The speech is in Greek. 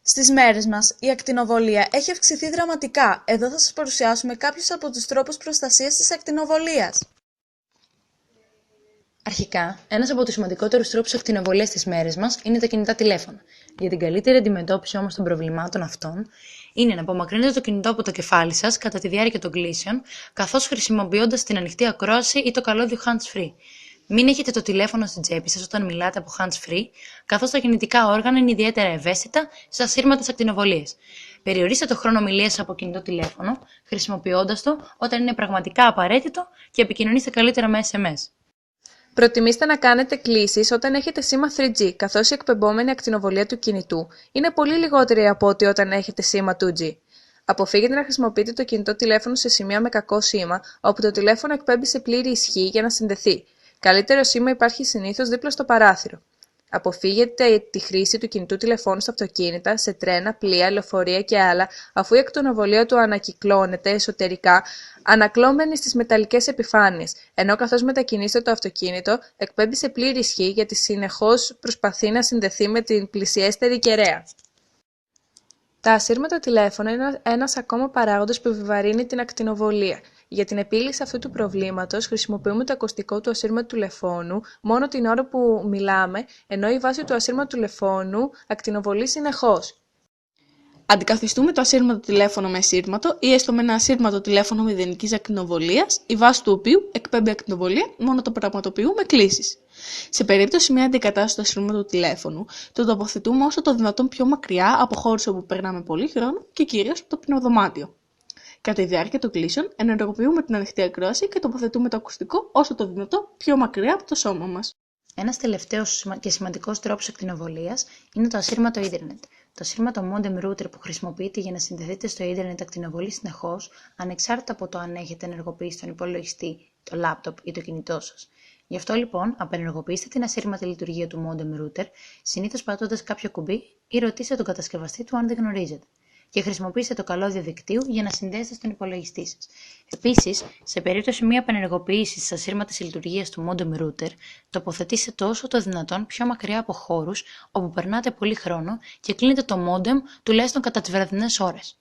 Στις μέρες μας, η ακτινοβολία έχει αυξηθεί δραματικά. Εδώ θα σας παρουσιάσουμε κάποιους από τους τρόπους προστασίας της ακτινοβολίας. Αρχικά, ένας από τους σημαντικότερους τρόπους ακτινοβολίας στις μέρες μας είναι τα κινητά τηλέφωνα. Για την καλύτερη αντιμετώπιση όμως των προβλημάτων αυτών, είναι να απομακρύνετε το κινητό από το κεφάλι σας κατά τη διάρκεια των κλήσεων, καθώς χρησιμοποιώντας την ανοιχτή ακρόαση ή το καλώδιο hands-free. Μην έχετε το τηλέφωνο στην τσέπη σας όταν μιλάτε από hands-free, καθώς τα κινητικά όργανα είναι ιδιαίτερα ευαίσθητα σε ασύρματες ακτινοβολίες. Περιορίστε το χρόνο ομιλίας από κινητό τηλέφωνο, χρησιμοποιώντας το όταν είναι πραγματικά απαραίτητο και επικοινωνήστε καλύτερα με SMS. Προτιμήστε να κάνετε κλήσεις όταν έχετε σήμα 3G, καθώς η εκπεμπόμενη ακτινοβολία του κινητού είναι πολύ λιγότερη από ό,τι όταν έχετε σήμα 2G. Αποφύγετε να χρησιμοποιείτε το κινητό τηλέφωνο σε σημεία με κακό σήμα, όπου το τηλέφωνο εκπέμπει σε πλήρη ισχύ για να συνδεθεί. Καλύτερο σήμα υπάρχει συνήθως δίπλα στο παράθυρο. Αποφύγετε τη χρήση του κινητού τηλεφώνου στα αυτοκίνητα, σε τρένα, πλοία, λεωφορεία και άλλα, αφού η ακτινοβολία του ανακυκλώνεται εσωτερικά, ανακλώμενη στις μεταλλικές επιφάνειες, ενώ καθώς μετακινείστε το αυτοκίνητο, εκπέμπει σε πλήρη ισχύ γιατί συνεχώς προσπαθεί να συνδεθεί με την πλησιέστερη κεραία. Τα ασύρματα τηλέφωνα είναι ένας ακόμα παράγοντας που επιβαρύνει την ακτινοβολία. Για την επίλυση αυτού του προβλήματος χρησιμοποιούμε το ακουστικό του ασύρματου τηλεφώνου μόνο την ώρα που μιλάμε, ενώ η βάση του ασύρματου τηλεφώνου ακτινοβολεί συνεχώς. Αντικαθιστούμε το ασύρματο τηλέφωνο με ασύρματο ή έστω με ένα ασύρματο τηλέφωνο μηδενικής ακτινοβολίας, η βάση του οποίου εκπέμπει ακτινοβολία, μόνο το πραγματοποιούμε κλήσεις. Σε περίπτωση μια αντικατάσταση του ασύρματου τηλέφωνου, το τοποθετούμε όσο το δυνατόν πιο μακριά από χώρους όπου περνάμε πολύ χρόνο και κυρίως από το πνευμοδωμάτιο. Κατά τη διάρκεια των κλήσεων, ενεργοποιούμε την ανοιχτή ακρόαση και τοποθετούμε το ακουστικό όσο το δυνατόν πιο μακριά από το σώμα μας. Ένας τελευταίος και σημαντικός τρόπος ακτινοβολίας είναι το ασύρματο ίντερνετ. Το ασύρματο modem router που χρησιμοποιείται για να συνδεθείτε στο ίντερνετ ακτινοβολεί συνεχώς, ανεξάρτητα από το αν έχετε ενεργοποιήσει τον υπολογιστή, το λάπτοπ ή το κινητό σας. Γι' αυτό λοιπόν, απενεργοποιήστε την ασύρματη λειτουργία του modem router, συνήθως πατώντας κάποιο κουμπί ή ρωτήστε τον κατασκευαστή του αν δεν γνωρίζετε. Και χρησιμοποιήστε το καλώδιο δικτύου για να συνδέσετε στον υπολογιστή σας. Επίσης, σε περίπτωση μη απενεργοποίησης της ασύρματης λειτουργίας του modem router, τοποθετήστε το όσο το δυνατόν πιο μακριά από χώρους όπου περνάτε πολύ χρόνο και κλείνετε το modem τουλάχιστον κατά τις βραδινές ώρες.